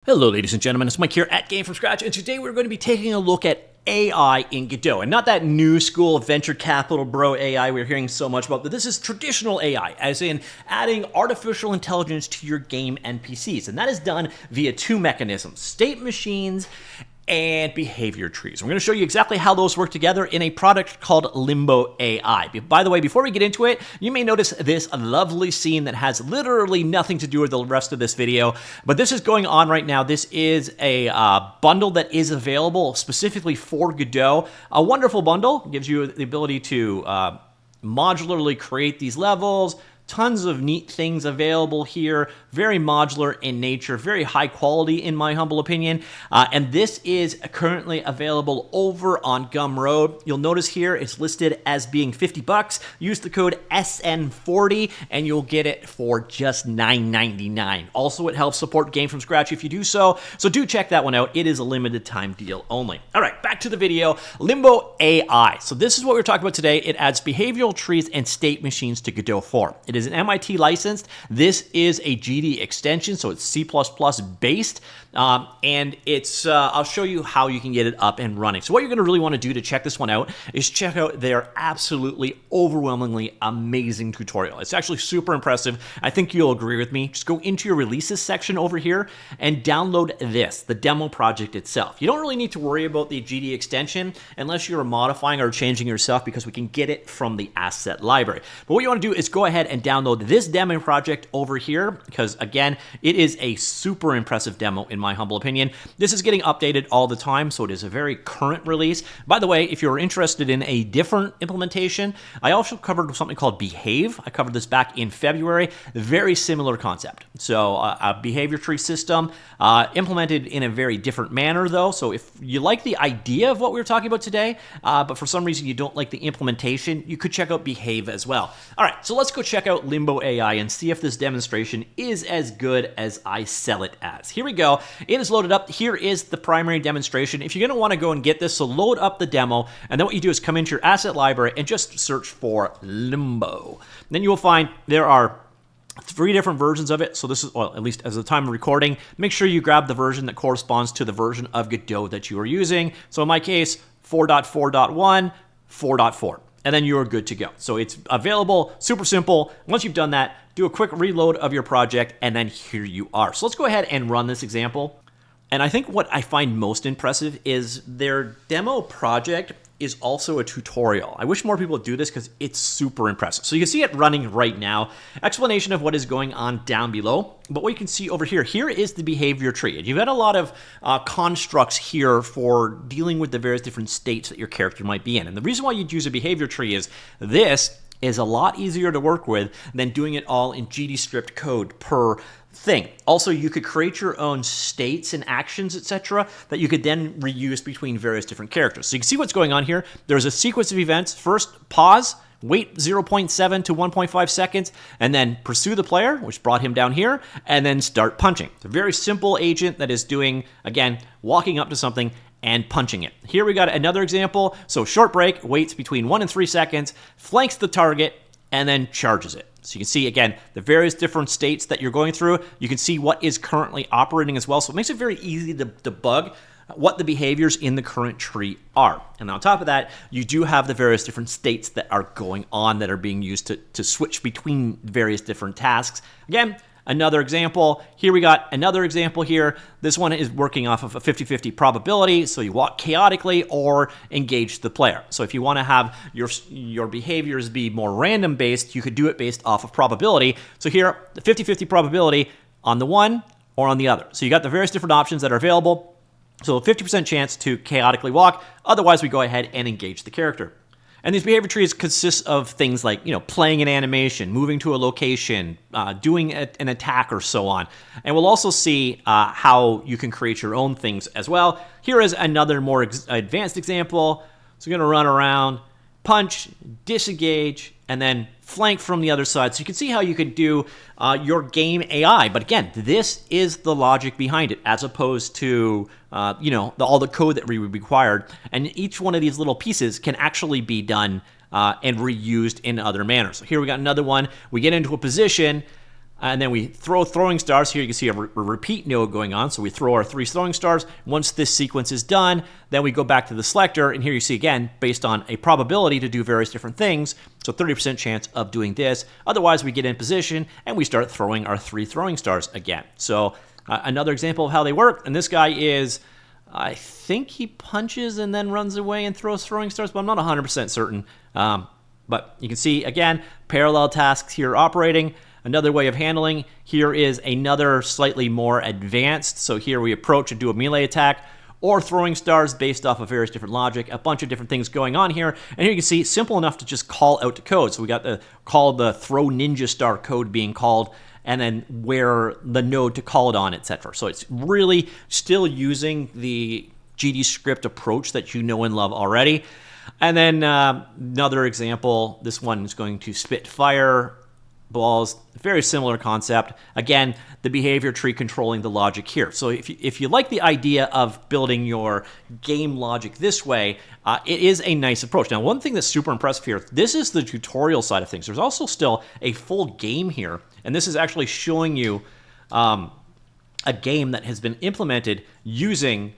Hello ladies and gentlemen, it's Mike here at Gamefromscratch, and today we're going to be taking a look at AI in Godot. And not that new school venture capital bro AI we're hearing so much about, but this is traditional AI, as in adding artificial intelligence to your game NPCs. And that is done via two mechanisms: state machines and behavior trees. We're going to show you exactly how those work together in a product called Limbo AI. By the way, before we get into it, you may notice this lovely scene that has literally nothing to do with the rest of this video, but this is going on right now. This is a bundle that is available specifically for Godot. A wonderful bundle. Gives you the ability to modularly create these levels. Tons of neat things available here, very modular in nature, very high quality in my humble opinion, and this is currently available over on Gumroad. You'll notice here it's listed as being $50. Use the code SN40 and you'll get it for just $9.99. Also, it helps support Gamefromscratch if you do so do check that one out. It is a limited time deal only. All right, back to the video. Limbo AI. So this is what we're talking about today. It adds behavioral trees and state machines to Godot 4. It is an MIT licensed. This is a GDExtension, so it's C++ based, and it's I'll show you how you can get it up and running. So what you're going to really want to do to check this one out is check out their absolutely overwhelmingly amazing tutorial. It's actually super impressive. I think you'll agree with me. Just go into your releases section over here and download this, the demo project itself. You don't really need to worry about the GDExtension unless you're modifying or changing yourself, because we can get it from the asset library. But what you want to do is go ahead and download this demo project over here, because again, it is a super impressive demo in my humble opinion. This is getting updated all the time, so it is a very current release. By the way, if you're interested in a different implementation, I also covered something called Behave. I covered this back in February. Very similar concept. So a behavior tree system implemented in a very different manner though. So if you like the idea of what we were talking about today, but for some reason you don't like the implementation, you could check out Behave as well. All right, so let's go check out Limbo AI and see if this demonstration is as good as I sell it as. Here we go. It is loaded up. Here is the primary demonstration. If you're going to want to go and get this, so load up the demo, and then what you do is come into your asset library and just search for Limbo. Then you will find there are 3 different versions of it. So this is, well, at least as of the time of recording, make sure you grab the version that corresponds to the version of Godot that you are using. So in my case, 4.4.1, 4.4. And then you're good to go. So it's available, super simple. Once you've done that, do a quick reload of your project, and then here you are. So let's go ahead and run this example. And I think what I find most impressive is their demo project is also a tutorial. I wish more people would do this because it's super impressive. So you can see it running right now. Explanation of what is going on down below. But what you can see over here, here is the behavior tree. And you've got a lot of constructs here for dealing with the various different states that your character might be in. And the reason why you'd use a behavior tree is this is a lot easier to work with than doing it all in GDScript code per thing. Also, you could create your own states and actions, etc., that you could then reuse between various different characters. So you can see what's going on here. There's a sequence of events. First, pause, wait 0.7 to 1.5 seconds, and then pursue the player, which brought him down here, and then start punching. It's a very simple agent that is doing, again, walking up to something and punching it. Here we got another example. So short break, waits between 1 and 3 seconds, flanks the target, and then charges it. So you can see, again, the various different states that you're going through. You can see what is currently operating as well. So it makes it very easy to debug what the behaviors in the current tree are. And on top of that, you do have the various different states that are going on that are being used to switch between various different tasks. Again, another example. Here we got another example here. This one is working off of a 50-50 probability. So you walk chaotically or engage the player. So if you want to have your behaviors be more random based, you could do it based off of probability. So here, the 50-50 probability on the one or on the other. So you got the various different options that are available. So a 50% chance to chaotically walk. Otherwise, we go ahead and engage the character. And these behavior trees consist of things like, playing an animation, moving to a location, doing an attack, or so on. And we'll also see how you can create your own things as well. Here is another more advanced example. So we're going to run around, punch, disengage, and then flank from the other side. So you can see how you can do your game AI. But again, this is the logic behind it, as opposed to all the code that we would required. And each one of these little pieces can actually be done and reused in other manners. So here we got another one. We get into a position. And then we throw throwing stars. Here you can see a repeat node going on. So we throw our 3 throwing stars. Once this sequence is done, then we go back to the selector. And here you see, again, based on a probability to do various different things. So 30% chance of doing this. Otherwise, we get in position and we start throwing our 3 throwing stars again. So another example of how they work. And this guy is, I think he punches and then runs away and throws throwing stars, but I'm not 100% certain. But you can see, again, parallel tasks here operating. Another way of handling, here is another slightly more advanced. So here we approach and do a melee attack, or throwing stars based off of various different logic, a bunch of different things going on here. And here you can see, simple enough to just call out the code. So we got the throw ninja star code being called, and then where the node to call it on, etc. So it's really still using the GDScript approach that you know and love already. And then another example, this one is going to spit fire balls, very similar concept. Again, the behavior tree controlling the logic here. So if you like the idea of building your game logic this way, it is a nice approach. Now, one thing that's super impressive here, this is the tutorial side of things. There's also still a full game here, and this is actually showing you a game that has been implemented using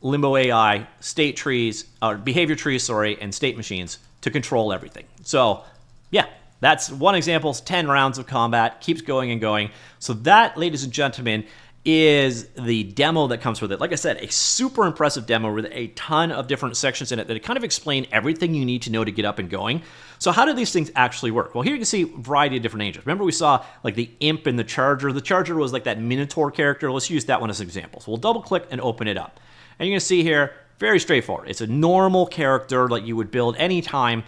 LimboAI, state trees, or behavior trees, sorry, and state machines to control everything. So, yeah. That's one example. 10 rounds of combat, keeps going and going. So that, ladies and gentlemen, is the demo that comes with it. Like I said, a super impressive demo with a ton of different sections in it that kind of explain everything you need to know to get up and going. So how do these things actually work? Well, here you can see a variety of different agents. Remember we saw like the imp and the charger. The charger was like that Minotaur character. Let's use that one as an example. So we'll double click and open it up. And you're going to see here, very straightforward. It's a normal character that you would build anytime,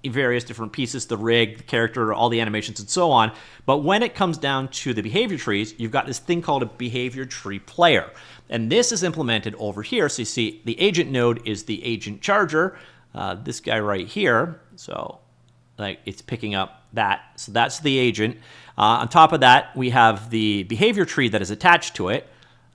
various different pieces, the rig, the character, all the animations, and so on. But when it comes down to the behavior trees, you've got this thing called a behavior tree player. And this is implemented over here. So you see the agent node is the agent charger, this guy right here. So like it's picking up that. So that's the agent. On top of that, we have the behavior tree that is attached to it.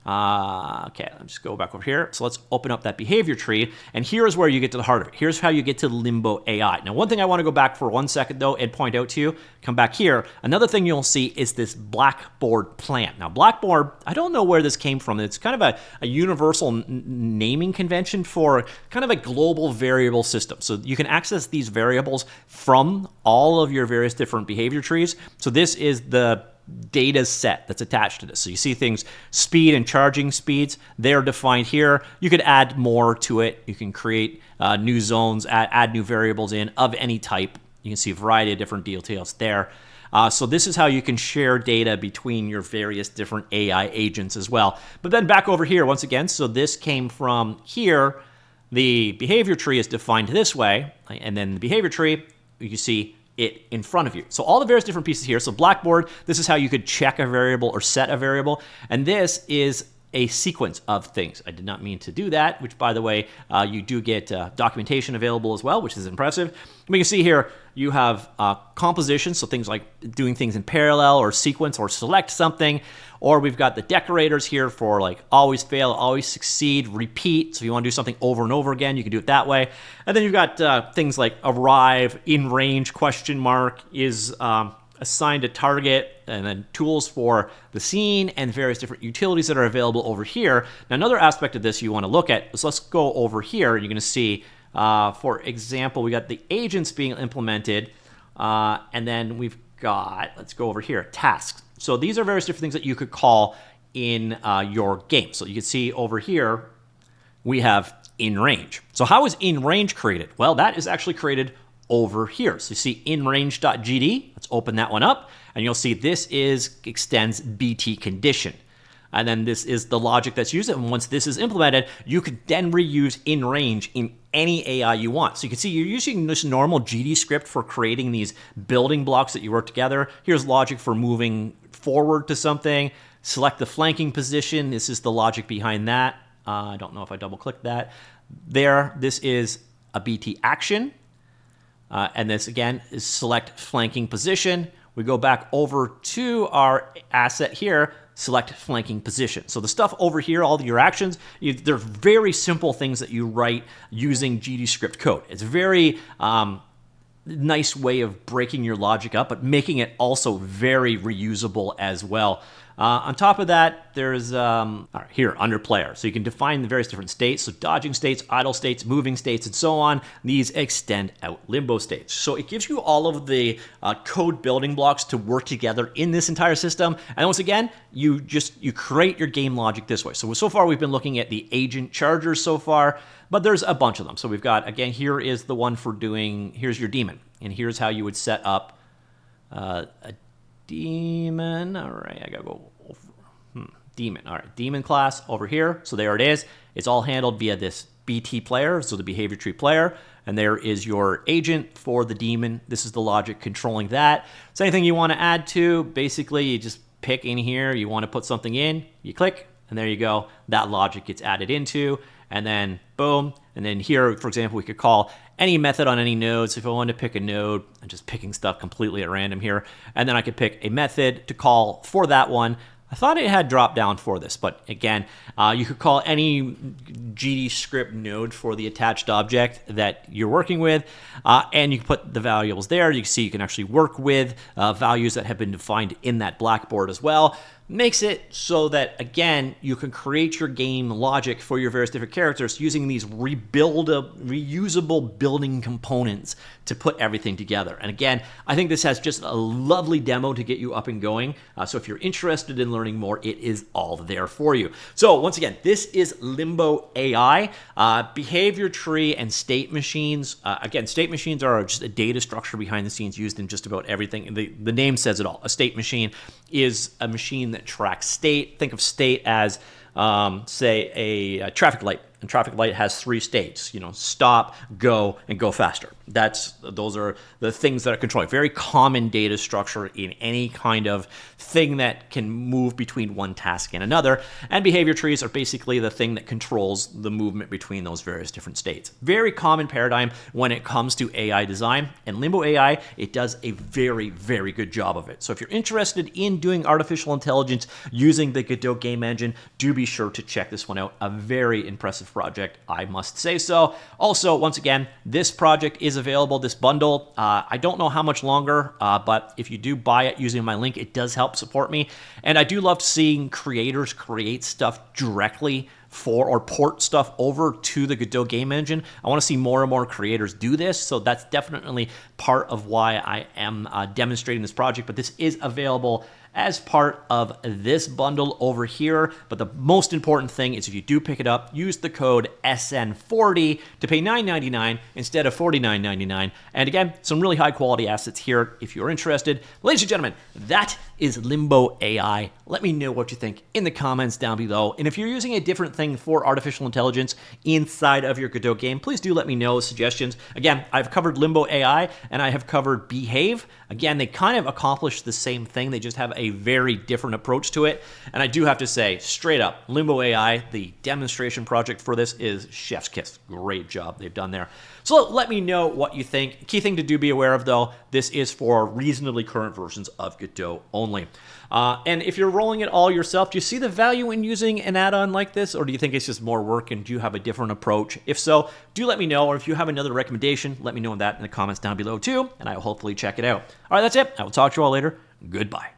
Okay, let's just go back over here. So let's open up that behavior tree, and here's where you get to the heart of it. Here's how you get to Limbo AI. Now, one thing I want to go back for 1 second, though, and point out to you, come back here. Another thing you'll see is this Blackboard plant. Now, Blackboard, I don't know where this came from. It's kind of a universal naming convention for kind of a global variable system. So you can access these variables from all of your various different behavior trees. So this is the data set that's attached to this. So you see things, speed and charging speeds, they're defined here. You could add more to it. You can create new zones, add new variables in of any type. You can see a variety of different details there. So this is how you can share data between your various different AI agents as well. But then back over here, once again, so this came from here. The behavior tree is defined this way, and then the behavior tree, you can see it in front of you. So all the various different pieces here. So Blackboard, this is how you could check a variable or set a variable. And this is a sequence of things. I did not mean to do that, which by the way, you do get documentation available as well, which is impressive. We can see here, you have composition, so things like doing things in parallel or sequence or select something, or we've got the decorators here for like always fail, always succeed, repeat. So if you want to do something over and over again, you can do it that way. And then you've got things like arrive, in range, question mark, is assigned a target, and then tools for the scene and various different utilities that are available over here. Now, another aspect of this you want to look at is, let's go over here. You're going to see, for example, we got the agents being implemented, and then we've got, let's go over here, tasks. So these are various different things that you could call in your game. So you can see over here, we have in range. So how is in range created? Well, that is actually created over here. So you see inrange.gd. Let's open that one up, and you'll see this extends BT condition. And then this is the logic that's used. And once this is implemented, you could then reuse in range in any AI you want. So you can see you're using this normal GD script for creating these building blocks that you work together. Here's logic for moving forward to something. Select the flanking position. This is the logic behind that. I don't know if I double clicked that. There, this is a BT action. And this, again, is select flanking position. We go back over to our asset here, select flanking position. So the stuff over here, all your actions, they're very simple things that you write using GDScript code. It's very nice way of breaking your logic up, but making it also very reusable as well. On top of that, there's here under player. So you can define the various different states. So dodging states, idle states, moving states, and so on. These extend out limbo states. So it gives you all of the code building blocks to work together in this entire system. And once again, you create your game logic this way. So far we've been looking at the agent chargers so far, but there's a bunch of them. So we've got, again, here is the one for doing, here's your daemon. And here's how you would set up a daemon. All right, I gotta go over. Daemon. All right, daemon class over here. So there it is. It's all handled via this BT player, so the behavior tree player. And there is your agent for the daemon. This is the logic controlling that. So anything you want to add to, basically you just pick in here. You want to put something in, you click, and there you go. That logic gets added into, and then boom. And then here, for example, we could call any method on any node. So if I wanted to pick a node, I'm just picking stuff completely at random here. And then I could pick a method to call for that one. I thought it had drop down for this, but again, you could call any GDScript node for the attached object that you're working with, and you can put the variables there. You can see you can actually work with values that have been defined in that blackboard as well. Makes it so that, again, you can create your game logic for your various different characters using these reusable building components to put everything together. And again, I think this has just a lovely demo to get you up and going. So if you're interested in learning more, it is all there for you. So once again, this is Limbo AI, behavior tree and state machines. Again, state machines are just a data structure behind the scenes used in just about everything. The name says it all. A state machine is a machine that tracks state. Think of state as, say, a traffic light. And traffic light has 3 states, stop, go, and go faster. Those are the things that are controlling. Very common data structure in any kind of thing that can move between one task and another. And behavior trees are basically the thing that controls the movement between those various different states. Very common paradigm when it comes to AI design. And Limbo AI, it does a very, very good job of it. So if you're interested in doing artificial intelligence using the Godot game engine, do be sure to check this one out. A very impressive project, I must say so. Also, once again, this project is available, this bundle. I don't know how much longer, but if you do buy it using my link, it does help support me. And I do love seeing creators create stuff directly for or port stuff over to the Godot game engine. I want to see more and more creators do this, so that's definitely part of why I am demonstrating this project, but this is available as part of this bundle over here. But the most important thing is if you do pick it up, use the code SN40 to pay $9.99 instead of $49.99. And again, some really high quality assets here if you're interested. Ladies and gentlemen, that is Limbo AI. Let me know what you think in the comments down below. And if you're using a different thing for artificial intelligence inside of your Godot game, please do let me know suggestions. Again, I've covered Limbo AI and I have covered Behave. Again, they kind of accomplish the same thing. They just have a very different approach to it. And I do have to say, straight up, Limbo AI, the demonstration project for this is chef's kiss. Great job they've done there. So let me know what you think. Key thing to do be aware of, though, this is for reasonably current versions of Godot only. And if you're rolling it all yourself, do you see the value in using an add-on like this? Or do you think it's just more work and do you have a different approach? If so, do let me know. Or if you have another recommendation, let me know that in the comments down below too. And I will hopefully check it out. All right, that's it. I will talk to you all later. Goodbye.